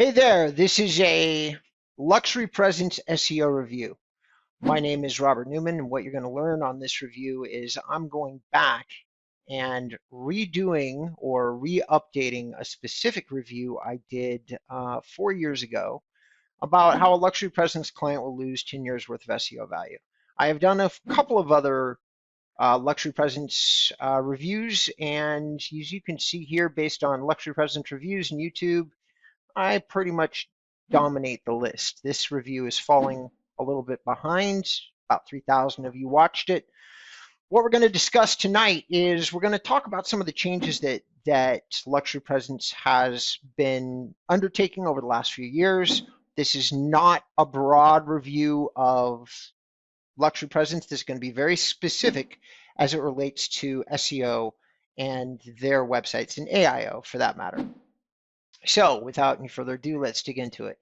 Hey there, this is a Luxury Presence SEO review. My name is Robert Newman, and what you're going to learn on this review is I'm going back and redoing or re-updating a specific review I did 4 years ago about how a luxury presence client will lose 10 years worth of SEO value. I have done a couple of other luxury presence reviews, and as you can see here, based on luxury presence reviews in YouTube, I pretty much dominate the list. This review is falling a little bit behind. About 3,000 of you watched it. What we're going to discuss tonight is we're going to talk about some of the changes that Luxury Presence has been undertaking over the last few years. This is not a broad review of Luxury Presence. This is going to be very specific as it relates to SEO and their websites and AIO for that matter. So without any further ado, let's dig into it.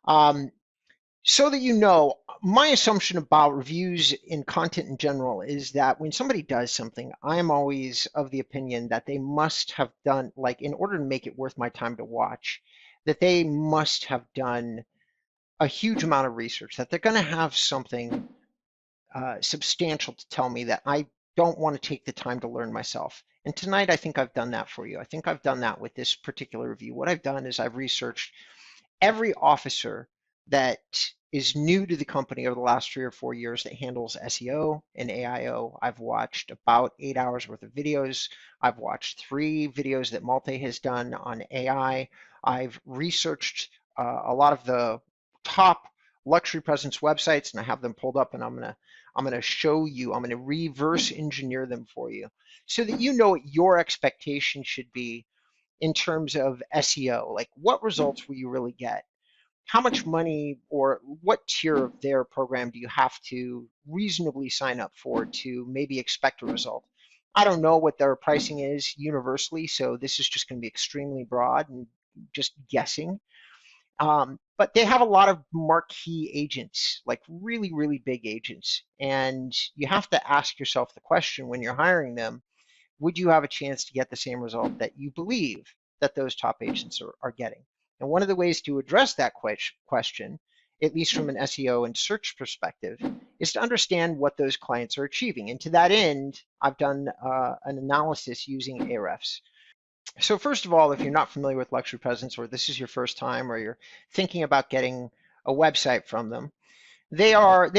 So that you know, my assumption about reviews in content in general is that when somebody does something, I am always of the opinion that they must have done, like in order to make it worth my time to watch, that they must have done a huge amount of research, that they're going to have something substantial to tell me that I don't want to take the time to learn myself. And tonight, I think I've done that for you. I think I've done that with this particular review. What I've done is I've researched every officer that is new to the company over the last 3 or 4 years that handles SEO and AIO. I've watched about 8 hours worth of videos. I've watched 3 videos that Malte has done on AI. I've researched a lot of the top luxury presence websites, and I have them pulled up, and I'm gonna show you. I'm gonna reverse engineer them for you so that you know what your expectation should be in terms of SEO. Like, what results will you really get? How much money or what tier of their program do you have to reasonably sign up for to maybe expect a result? I don't know what their pricing is universally, so this is just going to be extremely broad and just guessing. But they have a lot of marquee agents, like really, really big agents. And you have to ask yourself the question when you're hiring them, would you have a chance to get the same result that you believe that those top agents are getting? And one of the ways to address that question, at least from an SEO and search perspective, is to understand what those clients are achieving. And to that end, I've done an analysis using Ahrefs. So first of all, if you're not familiar with Luxury Presence, or this is your first time, or you're thinking about getting a website from them, they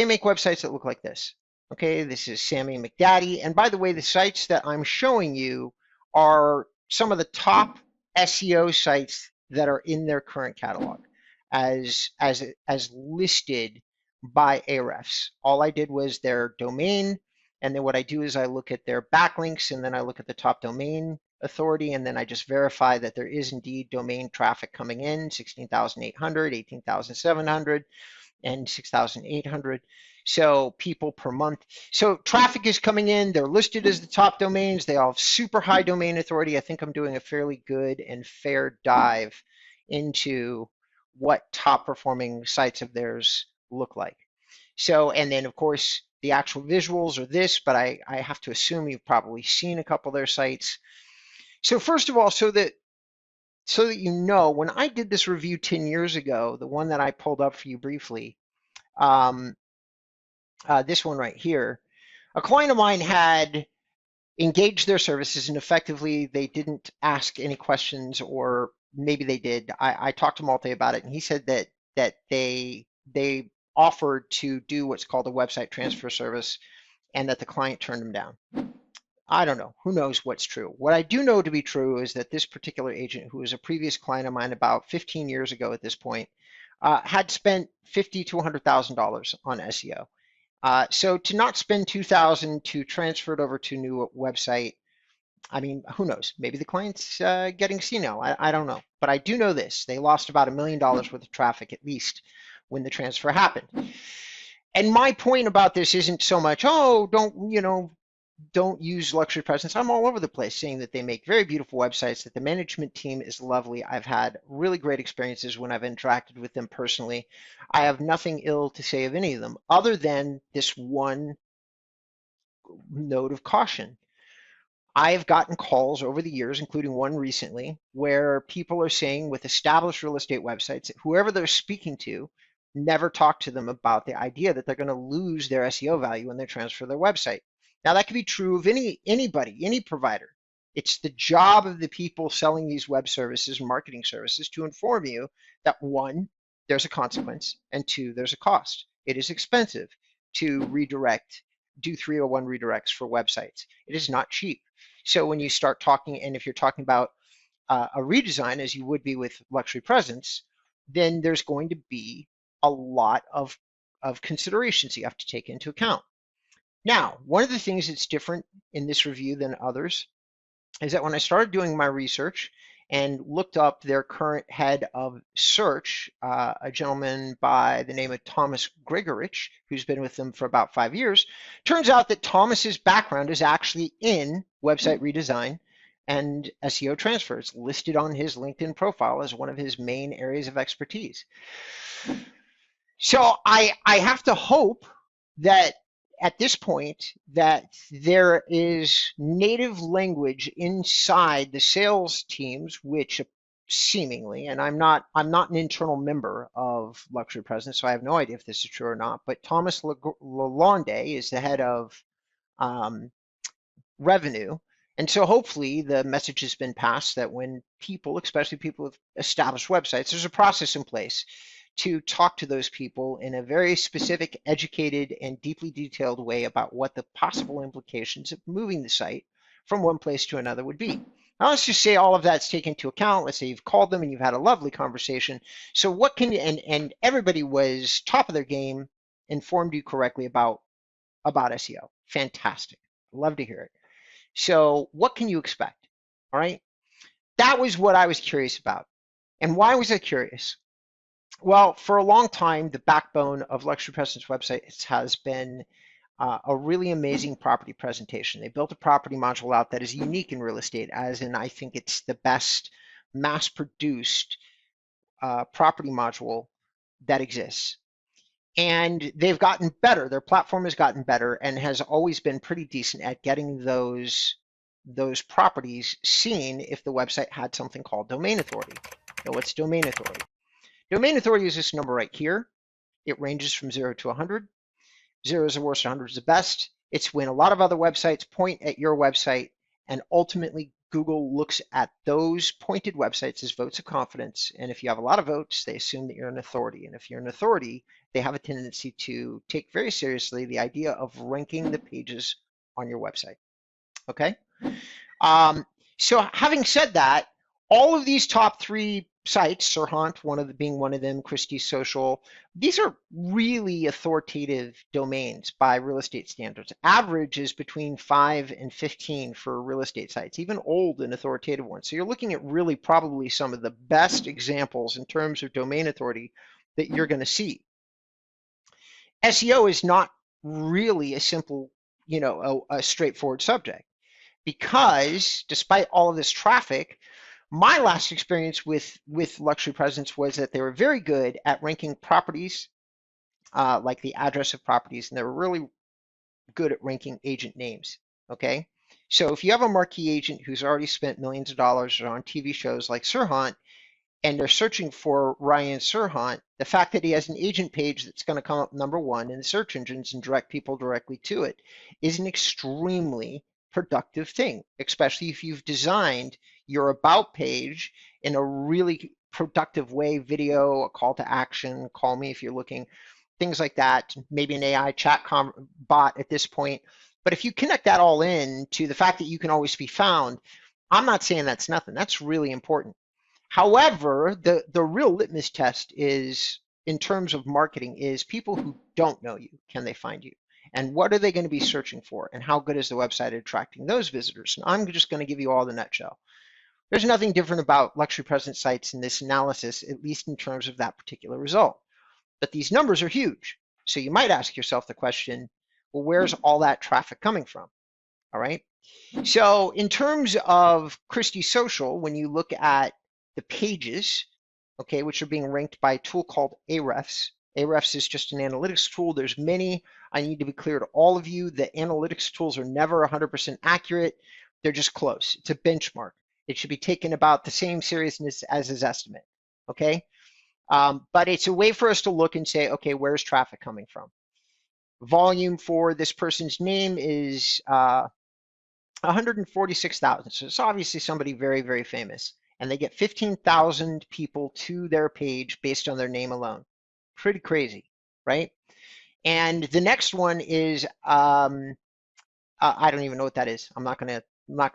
make websites that look like this. Okay, this is Sammy McDaddy. And by the way, the sites that I'm showing you are some of the top SEO sites that are in their current catalog as listed by Ahrefs. All I did was their domain, and then what I do is I look at their backlinks, and then I look at the top domain authority, and then I just verify that there is indeed domain traffic coming in, 16,800, 18,700, and 6,800. So people per month. So traffic is coming in. They're listed as the top domains. They all have super high domain authority. I think I'm doing a fairly good and fair dive into what top performing sites of theirs look like. So, and then of course, the actual visuals are this, but I have to assume you've probably seen a couple of their sites. So first of all, so that you know, when I did this review 10 years ago, the one that I pulled up for you briefly, this one right here, a client of mine had engaged their services, and effectively they didn't ask any questions, or maybe they did. I talked to Malte about it, and he said that they offered to do what's called a website transfer service, and that the client turned them down. I don't know. Who knows what's true? What I do know to be true is that this particular agent, who was a previous client of mine about 15 years ago at this point, had spent $50,000 to $100,000 on SEO. So to not spend $2,000 to transfer it over to a new website, I mean, who knows? Maybe the client's getting senile. I don't know. But I do know this. They lost about $1 million worth of traffic at least when the transfer happened. And my point about this isn't so much, oh, don't use Luxury Presence. I'm all over the place saying that they make very beautiful websites, that the management team is lovely. I've had really great experiences when I've interacted with them personally. I have nothing ill to say of any of them other than this one note of caution. I've gotten calls over the years, including one recently, where people are saying with established real estate websites, whoever they're speaking to, never talk to them about the idea that they're going to lose their SEO value when they transfer their website. Now that could be true of anybody, any provider. It's the job of the people selling these web services, marketing services, to inform you that one, there's a consequence, and two, there's a cost. It is expensive to redirect, do 301 redirects for websites. It is not cheap. So when you start talking, and if you're talking about a redesign, as you would be with Luxury Presence, then there's going to be a lot of considerations you have to take into account. Now, one of the things that's different in this review than others is that when I started doing my research and looked up their current head of search, a gentleman by the name of Thomas Gregorich, who's been with them for about 5 years, turns out that Thomas's background is actually in website redesign and SEO transfer. It's listed on his LinkedIn profile as one of his main areas of expertise. So I have to hope that at this point that there is native language inside the sales teams, which seemingly, and I'm not an internal member of Luxury Presence, so I have no idea if this is true or not, but Thomas Lalonde is the head of revenue. And so hopefully the message has been passed that when people, especially people with established websites, there's a process in place to talk to those people in a very specific, educated, and deeply detailed way about what the possible implications of moving the site from one place to another would be. Now, let's just say all of that's taken into account. Let's say you've called them and you've had a lovely conversation. So what can you, and everybody was top of their game, informed you correctly about SEO. Fantastic. Love to hear it. So what can you expect? All right. That was what I was curious about. And why was I curious? Well, for a long time, the backbone of Luxury Presence websites has been a really amazing property presentation. They built a property module out that is unique in real estate, as in I think it's the best mass-produced property module that exists. And they've gotten better. Their platform has gotten better and has always been pretty decent at getting those properties seen if the website had something called domain authority. Now, what's domain authority? Domain authority is this number right here. It ranges from 0 to 100. 0 is the worst, 100 is the best. It's when a lot of other websites point at your website, and ultimately Google looks at those pointed websites as votes of confidence. And if you have a lot of votes, they assume that you're an authority. And if you're an authority, they have a tendency to take very seriously the idea of ranking the pages on your website. Okay? So having said that, all of these top 3 sites, Serhant being one of them, Christie's Social, these are really authoritative domains by real estate standards. Average is between 5 and 15 for real estate sites, even old and authoritative ones. So you're looking at really probably some of the best examples in terms of domain authority that you're going to see. SEO is not really a simple, a straightforward subject, because despite all of this traffic, my last experience with Luxury Presence was that they were very good at ranking properties, like the address of properties, and they were really good at ranking agent names. Okay, so if you have a marquee agent who's already spent millions of dollars on TV shows like Serhant, and they're searching for Ryan Serhant, the fact that he has an agent page that's going to come up number 1 in the search engines and direct people directly to it is an extremely productive thing, especially if you've designed your about page in a really productive way, video, a call to action, call me if you're looking, things like that, maybe an AI chat bot at this point. But if you connect that all in to the fact that you can always be found, I'm not saying that's nothing. That's really important. However, the real litmus test is, in terms of marketing, is people who don't know you, can they find you? And what are they going to be searching for? And how good is the website at attracting those visitors? And I'm just going to give you all the nutshell. There's nothing different about Luxury Presence sites in this analysis, at least in terms of that particular result. But these numbers are huge. So you might ask yourself the question, well, where's all that traffic coming from? All right. So in terms of Christie's Social, when you look at the pages, okay, which are being ranked by a tool called Ahrefs. Ahrefs is just an analytics tool. There's many. I need to be clear to all of you that analytics tools are never 100% accurate. They're just close. It's a benchmark. It should be taken about the same seriousness as his estimate. Okay. But it's a way for us to look and say, okay, where's traffic coming from? Volume for this person's name is 146,000. So it's obviously somebody very, very famous. And they get 15,000 people to their page based on their name alone. Pretty crazy, right? And the next one is I don't even know what that is. I'm not gonna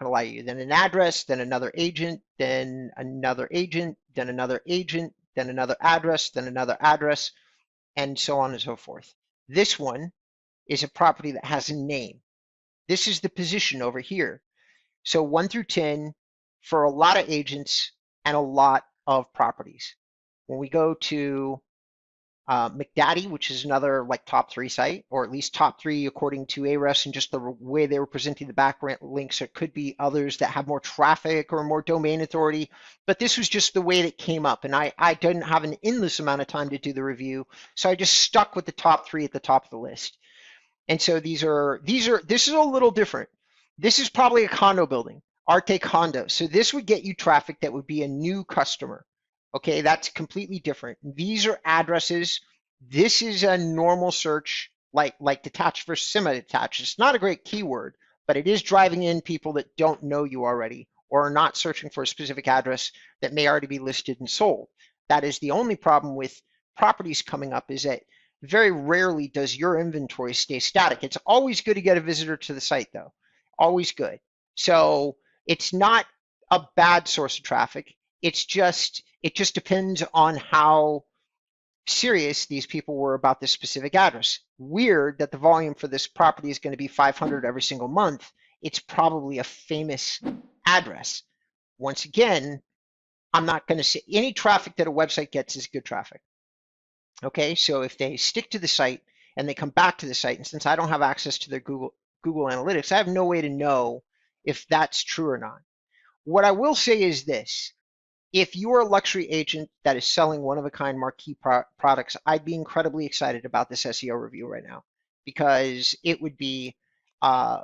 lie to you. Then an address, then another agent, then another agent, then another agent, then another address, then another address, and so on and so forth. This one is a property that has a name. This is the position over here. So 1 through 10 for a lot of agents and a lot of properties. When we go to McDaddy, which is another like top 3 site, or at least top 3 according to Ahrefs and just the way they were presenting the backlink links. It could be others that have more traffic or more domain authority, but this was just the way that came up. And I didn't have an endless amount of time to do the review, so I just stuck with the top 3 at the top of the list. And so this is a little different. This is probably a condo building, Arte condo. So this would get you traffic that would be a new customer. Okay, that's completely different. These are addresses. This is a normal search, like detached versus semi-detached. It's not a great keyword, but it is driving in people that don't know you already or are not searching for a specific address that may already be listed and sold. That is the only problem with properties coming up, is that very rarely does your inventory stay static. It's always good to get a visitor to the site though. Always good. So it's not a bad source of traffic. It just depends on how serious these people were about this specific address. Weird that the volume for this property is going to be 500 every single month. It's probably a famous address. Once again, I'm not going to say any traffic that a website gets is good traffic. Okay, so if they stick to the site and they come back to the site, and since I don't have access to their Google Analytics, I have no way to know if that's true or not. What I will say is this: if you are a luxury agent that is selling one-of-a-kind marquee products, I'd be incredibly excited about this SEO review right now, because it would be a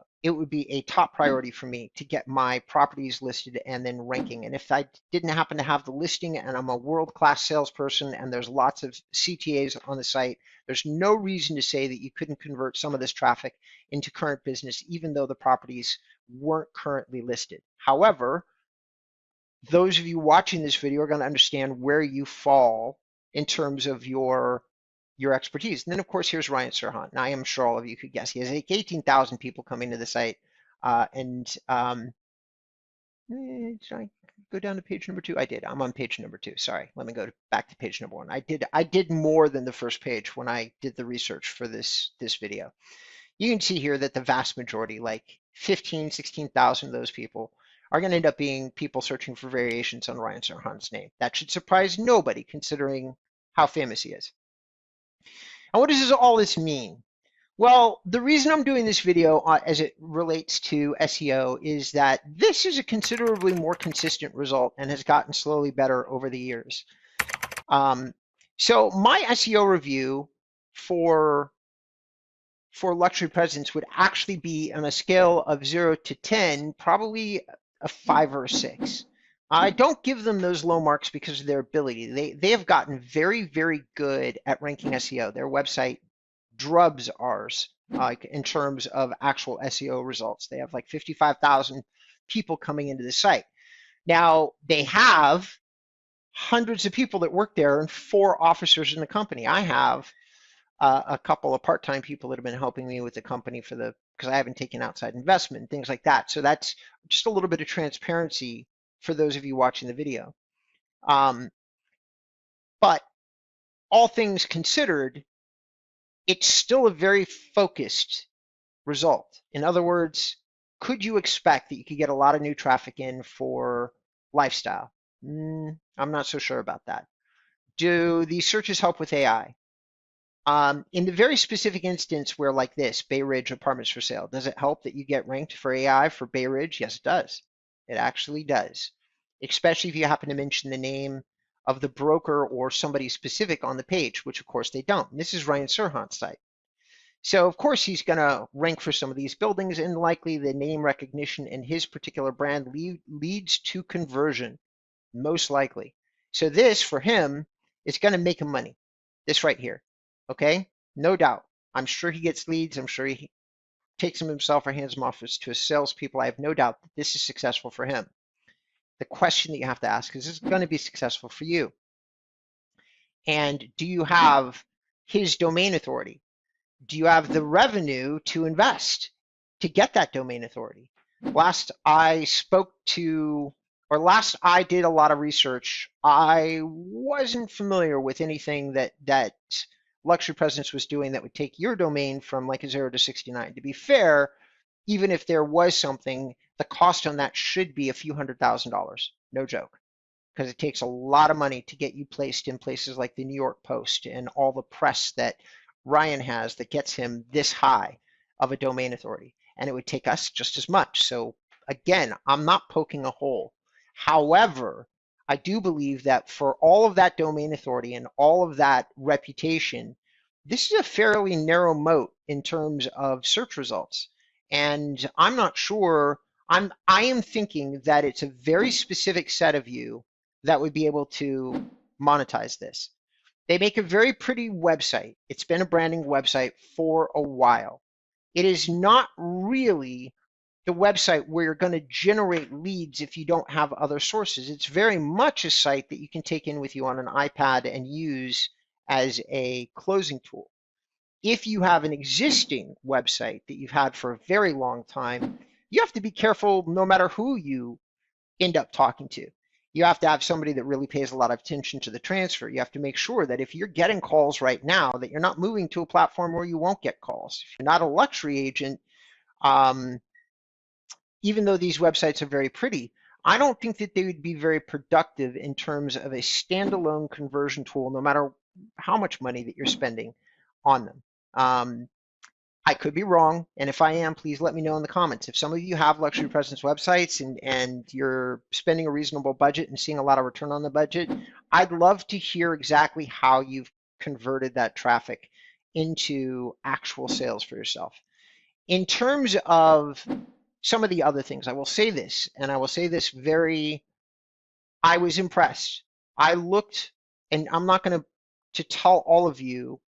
top priority for me to get my properties listed and then ranking. And if I didn't happen to have the listing and I'm a world-class salesperson and there's lots of CTAs on the site, there's no reason to say that you couldn't convert some of this traffic into current business, even though the properties weren't currently listed. However, those of you watching this video are going to understand where you fall in terms of your expertise. And then, of course, here's Ryan Serhant. And I am sure all of you could guess. He has like 18,000 people coming to the site. Should I go down to page number 2? I did. I'm on page number 2. Sorry. Let me go back to page number 1. I did more than the first page when I did the research for this video. You can see here that the vast majority, like 15, 16,000 of those people, are going to end up being people searching for variations on Ryan Serhant's name. That should surprise nobody, considering how famous he is. And what does all this mean? Well, the reason I'm doing this video as it relates to SEO is that this is a considerably more consistent result and has gotten slowly better over the years. So my SEO review for Luxury Presence would actually be on a scale of 0 to 10, probably a 5 or a 6. I don't give them those low marks because of their ability. They have gotten very, very good at ranking SEO. Their website drubs ours, like in terms of actual SEO results. They have like 55,000 people coming into the site. Now, they have hundreds of people that work there and 4 officers in the company. I have a couple of part-time people that have been helping me with the company because I haven't taken outside investment and things like that. So that's just a little bit of transparency for those of you watching the video. But all things considered, it's still a very focused result. In other words, could you expect that you could get a lot of new traffic in for lifestyle? I'm not so sure about that. Do these searches help with AI? In the very specific instance where, like this, Bay Ridge apartments for sale, does it help that you get ranked for AI for Bay Ridge? Yes, it does. It actually does, especially if you happen to mention the name of the broker or somebody specific on the page, which of course they don't. And this is Ryan Serhant's site. So of course he's going to rank for some of these buildings, and likely the name recognition in his particular brand leads to conversion, most likely. So this for him is going to make him money. This right here, okay? No doubt. I'm sure he gets leads. I'm sure he takes them himself or hands them off to his salespeople. I have no doubt that this is successful for him. The question that you have to ask is this going to be successful for you? And do you have his domain authority? Do you have the revenue to invest to get that domain authority? Last I spoke to, or last I did a lot of research, I wasn't familiar with anything that Luxury Presence was doing that would take your domain from like a 0 to 69. To be fair, even if there was something, the cost on that should be a few $100,000. No joke, because it takes a lot of money to get you placed in places like the New York Post and all the press that Ryan has that gets him this high of a domain authority. And it would take us just as much. So again, I'm not poking a hole. However, I do believe that for all of that domain authority and all of that reputation, this is a fairly narrow moat in terms of search results. And I'm not sure, I am thinking that it's a very specific set of you that would be able to monetize this. They make a very pretty website. It's been a branding website for a while. It is not really the website where you're going to generate leads if you don't have other sources. It's very much a site that you can take in with you on an iPad and use as a closing tool. If you have an existing website that you've had for a very long time, you have to be careful no matter who you end up talking to. You have to have somebody that really pays a lot of attention to the transfer. You have to make sure that if you're getting calls right now, that you're not moving to a platform where you won't get calls. If you're not a luxury agent, even though these websites are very pretty, I don't think that they would be very productive in terms of a standalone conversion tool, no matter how much money that you're spending on them. I could be wrong, and if I am, please let me know in the comments. If some of you have luxury presence websites and you're spending a reasonable budget and seeing a lot of return on the budget, I'd love to hear exactly how you've converted that traffic into actual sales for yourself. In terms of some of the other things, I will say this, and I will say this I was impressed. I looked, and I'm not going to tell all of you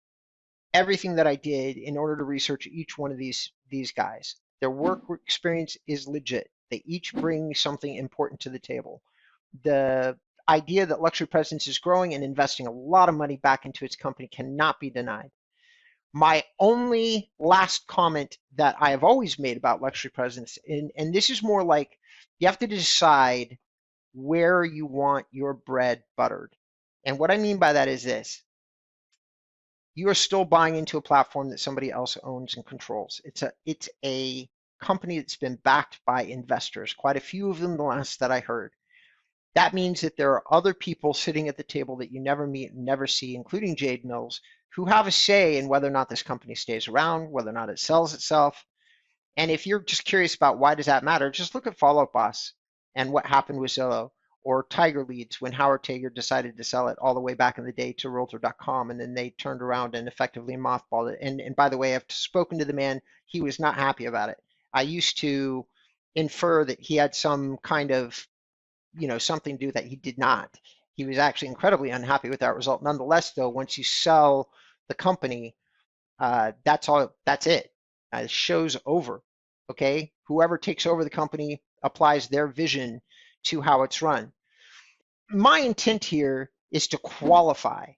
everything that I did in order to research each one of these guys. Their work experience is legit. They each bring something important to the table. The idea that Luxury Presence is growing and investing a lot of money back into its company cannot be denied. My only last comment that I have always made about Luxury Presence, and this is more like you have to decide where you want your bread buttered. And what I mean by that is this: you are still buying into a platform that somebody else owns and controls. It's a company that's been backed by investors, quite a few of them the last that I heard. That means that there are other people sitting at the table that you never meet and never see, including Jade Mills, who have a say in whether or not this company stays around, whether or not it sells itself. And if you're just curious about why does that matter, just look at Follow Up Boss and what happened with Zillow, or Tiger Leads when Howard Tager decided to sell it all the way back in the day to Realtor.com, and then they turned around and effectively mothballed it. And by the way, I've spoken to the man. He was not happy about it. I used to infer that he had some kind of, something to do that he did not. He was actually incredibly unhappy with that result. Nonetheless, though, once you sell the company, that's all. That's it. The show's over. Okay. Whoever takes over the company applies their vision to how it's run. My intent here is to qualify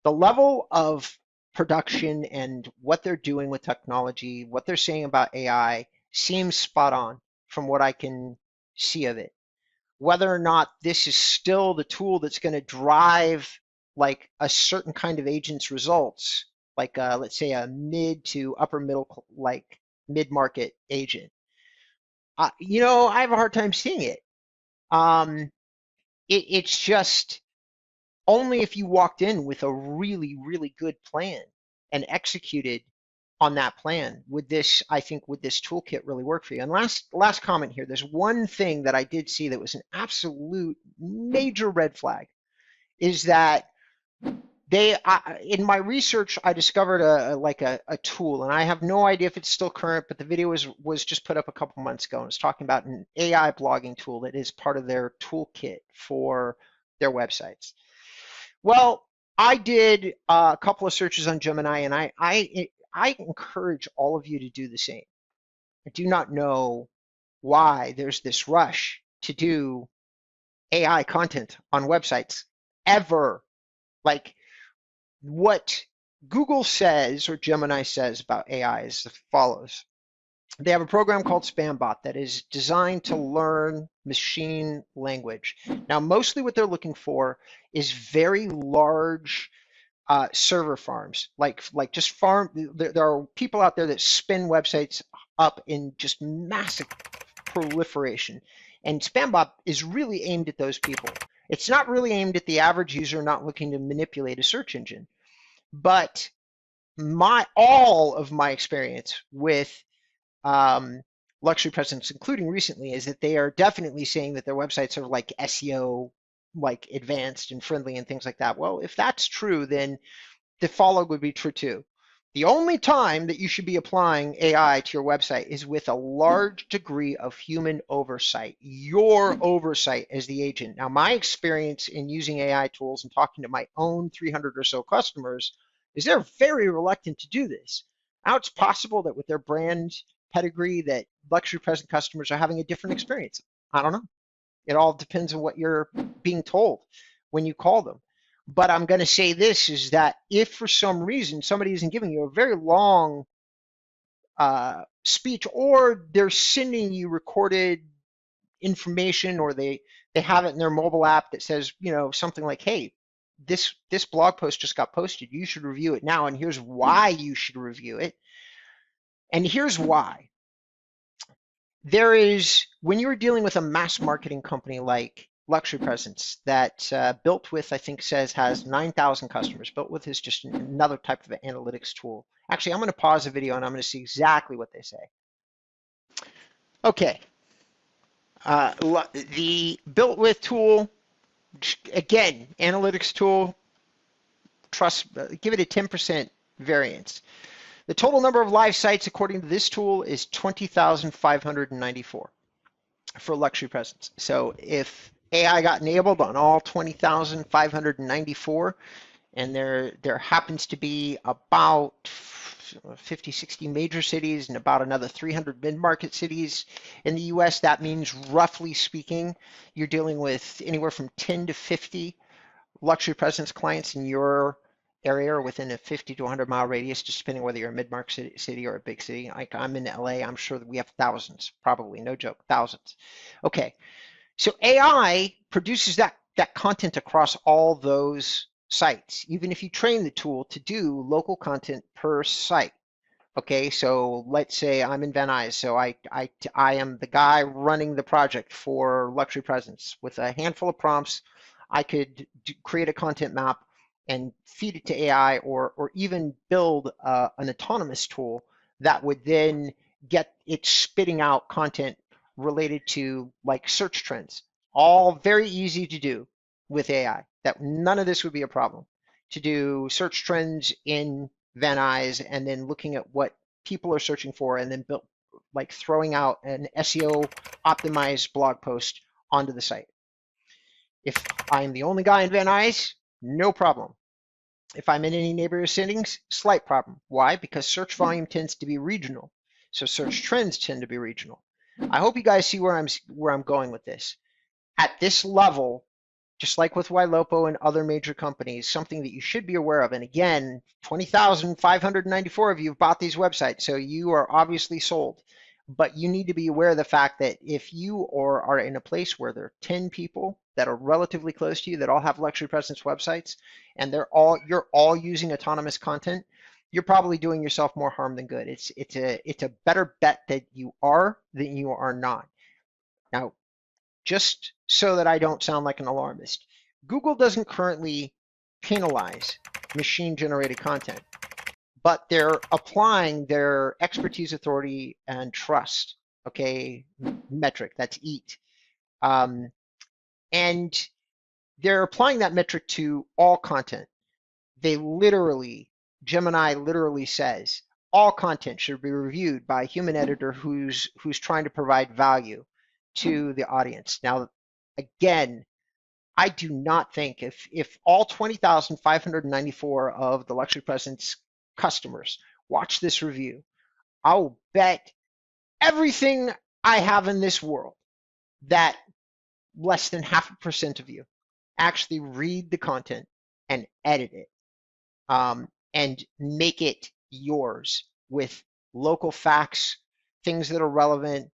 the level of production and what they're doing with technology, what they're saying about AI seems spot on from what I can see of it. Whether or not this is still the tool that's going to drive like a certain kind of agent's results, like let's say a mid to upper middle, like mid-market agent. I have a hard time seeing it. It's just only if you walked in with a really, really good plan and executed on that plan would this toolkit really work for you. And last comment here, there's one thing that I did see that was an absolute major red flag, is that in my research, I discovered a tool, and I have no idea if it's still current, but the video was just put up a couple months ago, and it's talking about an AI blogging tool that is part of their toolkit for their websites. Well, I did a couple of searches on Gemini, and I encourage all of you to do the same. I do not know why there's this rush to do AI content on websites ever. Like, what Google says or Gemini says about AI is as follows. They have a program called SpamBot that is designed to learn machine language. Now, mostly what they're looking for is very large server farms, like just farm. There are people out there that spin websites up in just massive proliferation, and SpamBot is really aimed at those people. It's not really aimed at the average user not looking to manipulate a search engine. But all of my experience with Luxury Presence, including recently, is that they are definitely saying that their websites are like SEO, like advanced and friendly and things like that. Well, if that's true, then the follow would be true too. The only time that you should be applying AI to your website is with a large degree of human oversight, your oversight as the agent. Now, my experience in using AI tools and talking to my own 300 or so customers is they're very reluctant to do this. Now, it's possible that with their brand pedigree that Luxury Present customers are having a different experience. I don't know. It all depends on what you're being told when you call them. But I'm going to say this is that if for some reason somebody isn't giving you a very long speech, or they're sending you recorded information, or they have it in their mobile app that says, something like, hey, this blog post just got posted, you should review it now, and here's why you should review it. And here's why. When you're dealing with a mass marketing company like Luxury Presence that Built With, I think, has 9,000 customers. Built With is just another type of analytics tool. Actually, I'm going to pause the video and I'm going to see exactly what they say. Okay. The Built With tool, again, analytics tool, give it a 10% variance. The total number of live sites, according to this tool, is 20,594 for Luxury Presence. So if AI got enabled on all 20,594, and there happens to be about 50, 60 major cities and about another 300 mid-market cities in the US, that means, roughly speaking, you're dealing with anywhere from 10 to 50 Luxury Presence clients in your area or within a 50 to 100 mile radius, just depending whether you're a mid-market city or a big city. Like, I'm in LA, I'm sure that we have thousands, probably, no joke, thousands. Okay, so AI produces that content across all those sites, even if you train the tool to do local content per site. Okay, so let's say I'm in Van Nuys, so I am the guy running the project for Luxury Presence. With a handful of prompts, I could create a content map and feed it to AI, or even build an autonomous tool that would then get it spitting out content related to like search trends. All very easy to do with AI. That none of this would be a problem. To do search trends in Van Nuys and then looking at what people are searching for and then throwing out an SEO optimized blog post onto the site. If I'm the only guy in Van Nuys, no problem. If I'm in any neighborhood settings, slight problem. Why? Because search volume tends to be regional. So search trends tend to be regional. I hope you guys see where I'm going with this. At this level, just like with Ylopo and other major companies, something that you should be aware of. And again, 20,594 of you have bought these websites, so you are obviously sold. But you need to be aware of the fact that if you are in a place where there are 10 people that are relatively close to you that all have Luxury Presence websites, and you're all using autonomous content, you're probably doing yourself more harm than good. It's a better bet that you are than you are not. Now, just so that I don't sound like an alarmist, Google doesn't currently penalize machine-generated content, but they're applying their expertise, authority, and trust, okay, metric, that's EAT. And they're applying that metric to all content. they literally, Gemini literally says all content should be reviewed by a human editor who's trying to provide value to the audience. Now, again, I do not think if all 20,594 of the Luxury Presence customers watch this review, I'll bet everything I have in this world that less than 0.5% of you actually read the content and edit it, and make it yours with local facts, things that are relevant,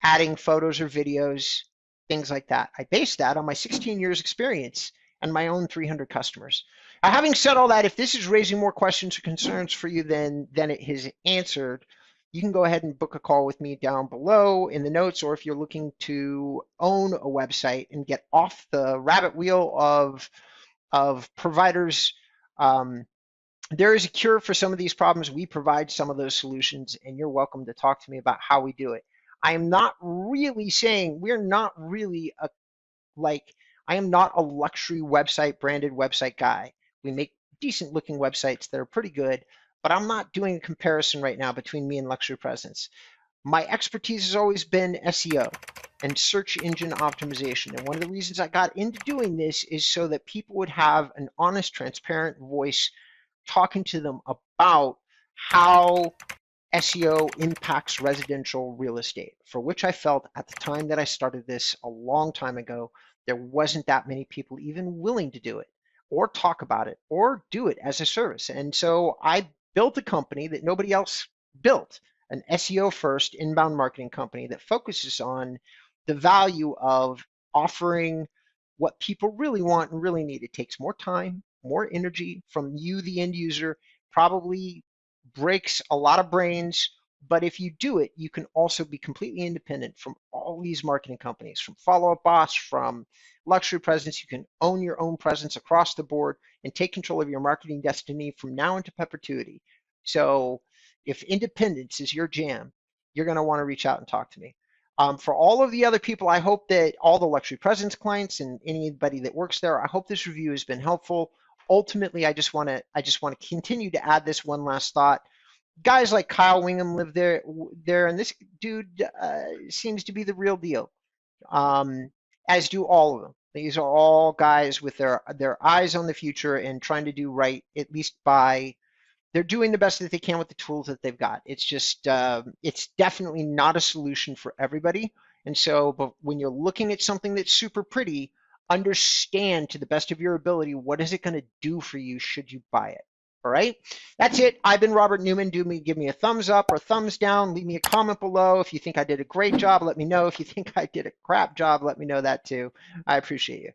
adding photos or videos, things like that. I base that on my 16 years experience and my own 300 customers. Having said all that, if this is raising more questions or concerns for you than it has answered, you can go ahead and book a call with me down below in the notes, or if you're looking to own a website and get off the rabbit wheel of providers, there is a cure for some of these problems. We provide some of those solutions, and you're welcome to talk to me about how we do it. I am not really saying we're not really I am not a luxury website, branded website guy. We make decent looking websites that are pretty good, but I'm not doing a comparison right now between me and Luxury Presence. My expertise has always been SEO and search engine optimization. And one of the reasons I got into doing this is so that people would have an honest, transparent voice talking to them about how SEO impacts residential real estate, for which I felt at the time that I started this a long time ago, there wasn't that many people even willing to do it or talk about it or do it as a service. And so I built a company that nobody else built, an SEO first inbound marketing company that focuses on the value of offering what people really want and really need. It takes more time, more energy from you, the end user, probably breaks a lot of brains, but if you do it, you can also be completely independent from all these marketing companies, from Follow Up Boss, from Luxury Presence. You can own your own presence across the board and take control of your marketing destiny from now into perpetuity. So if independence is your jam, you're going to want to reach out and talk to me. For all of the other people, I hope that all the Luxury Presence clients and anybody that works there, I hope this review has been helpful. Ultimately, I just want to continue to add this one last thought. Guys like Kyle Wingham live there, and this dude seems to be the real deal, as do all of them. These are all guys with their eyes on the future and trying to do right, at least by they're doing the best that they can with the tools that they've got. It's just, it's definitely not a solution for everybody. And so, but when you're looking at something that's super pretty, understand to the best of your ability, what is it going to do for you should you buy it? All right, that's it. I've been Robert Newman. Give me a thumbs up or a thumbs down. Leave me a comment below. If you think I did a great job, let me know. If you think I did a crap job, let me know that too. I appreciate you.